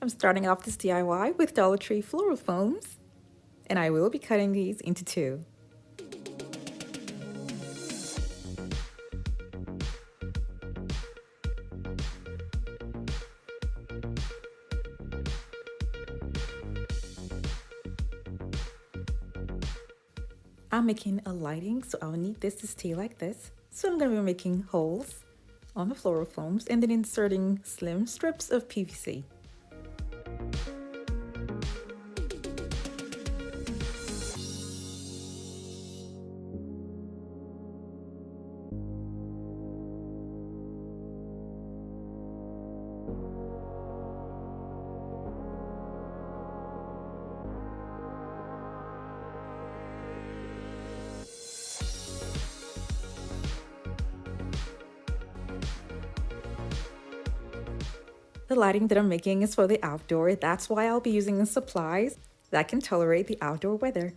I'm starting off this DIY with Dollar Tree floral foams, and I will be cutting these into two. I'm making a lighting, so I'll need this to stay like this. So I'm going to be making holes on the floral foams and then inserting slim strips of PVC. The lighting that I'm making is for the outdoor. That's why I'll be using supplies that can tolerate the outdoor weather.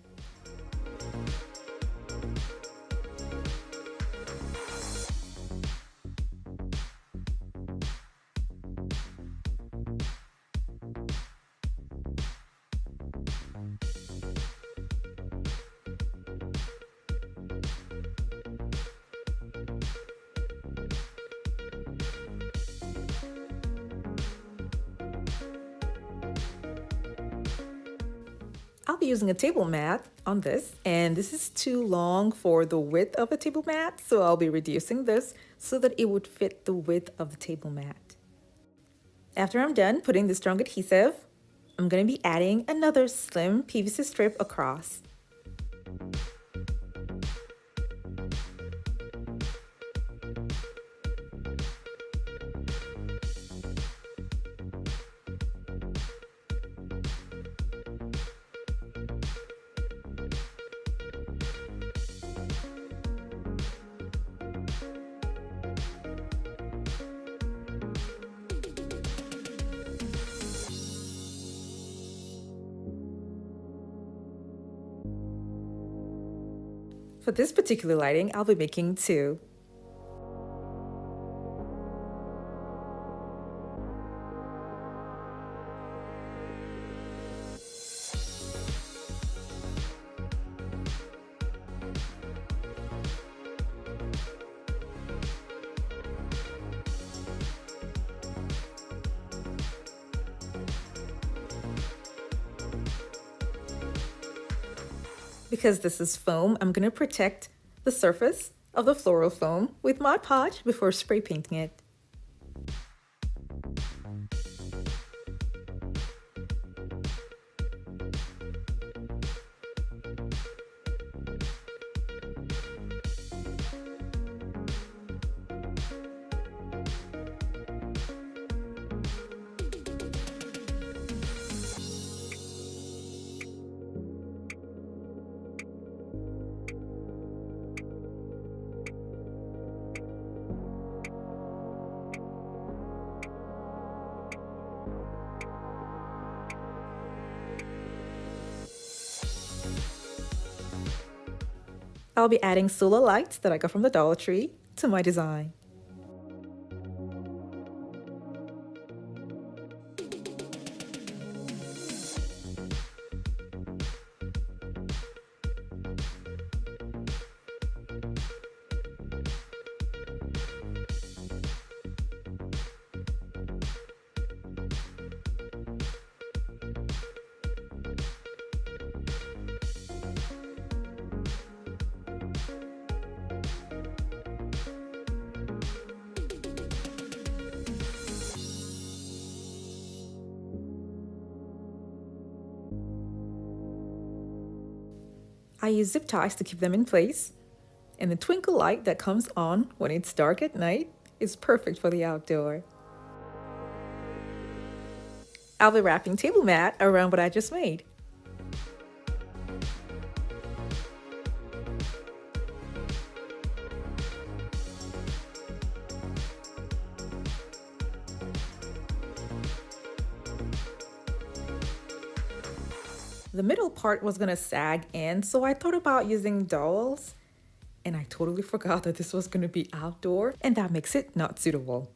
I'll be using a table mat on this, and this is too long for the width of a table mat, so I'll be reducing this so that it would fit the width of the table mat. After I'm done putting the strong adhesive, I'm going to be adding another slim PVC strip across. For this particular lighting, I'll be making two. Because this is foam, I'm going to protect the surface of the floral foam with Mod Podge before spray painting it. I'll be adding solar lights that I got from the Dollar Tree to my design. I use zip ties to keep them in place, and the twinkle light that comes on when it's dark at night is perfect for the outdoor. I'll be wrapping table mat around what I just made. The middle part was gonna sag in, so I thought about using dowels, and I totally forgot that this was gonna be outdoor, and that makes it not suitable.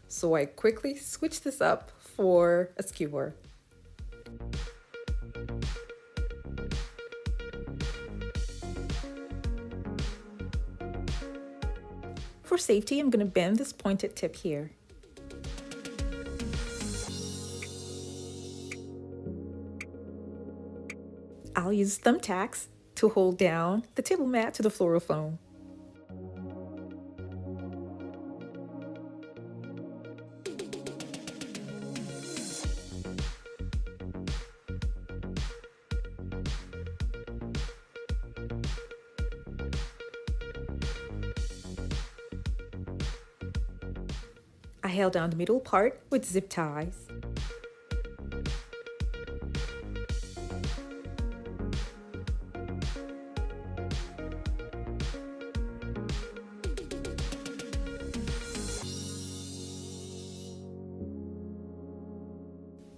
So I quickly switched this up for a skewer. For safety, I'm going to bend this pointed tip here. I'll use thumbtacks to hold down the table mat to the floral foam. I held down the middle part with zip ties.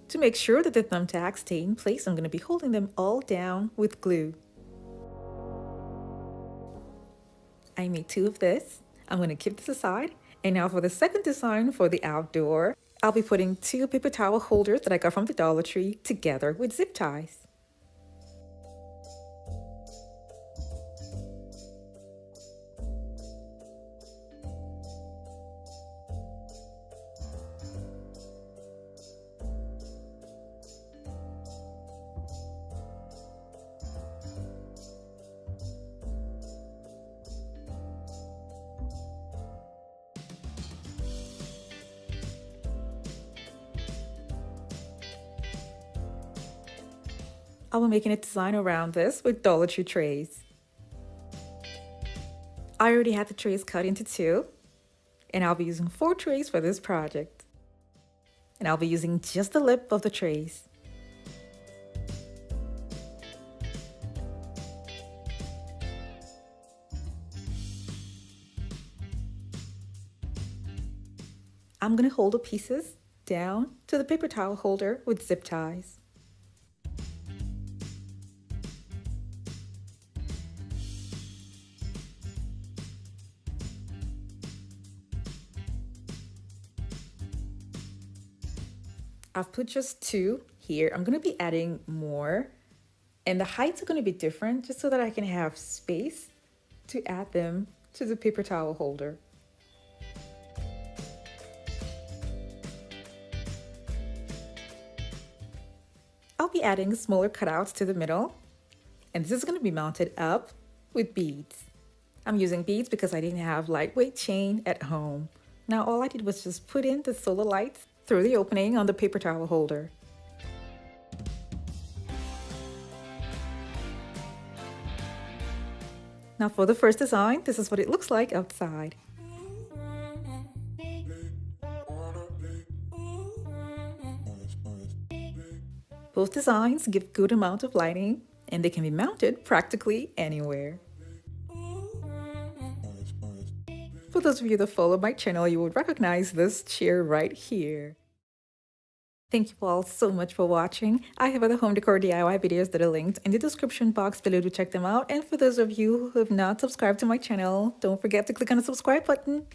To make sure that the thumbtacks stay in place, I'm going to be holding them all down with glue. I made 2 of this. I'm going to keep this aside. And now for the second design for the outdoor, I'll be putting 2 paper towel holders that I got from the Dollar Tree together with zip ties. I'll be making a design around this with Dollar Tree trays. I already had the trays cut into 2, and I'll be using 4 trays for this project. And I'll be using just the lip of the trays. I'm going to hold the pieces down to the paper towel holder with zip ties. I've put just 2 here. I'm going to be adding more, and the heights are going to be different just so that I can have space to add them to the paper towel holder. I'll be adding smaller cutouts to the middle, and this is going to be mounted up with beads. I'm using beads because I didn't have lightweight chain at home. Now all I did was just put in the solar lights through the opening on the paper towel holder. Now for the first design, this is what it looks like outside. Both designs give good amount of lighting, and they can be mounted practically anywhere. For those of you that follow my channel, you would recognize this chair right here. Thank you all so much for watching. I have other home decor DIY videos that are linked in the description box below to check them out. And for those of you who have not subscribed to my channel, don't forget to click on the subscribe button.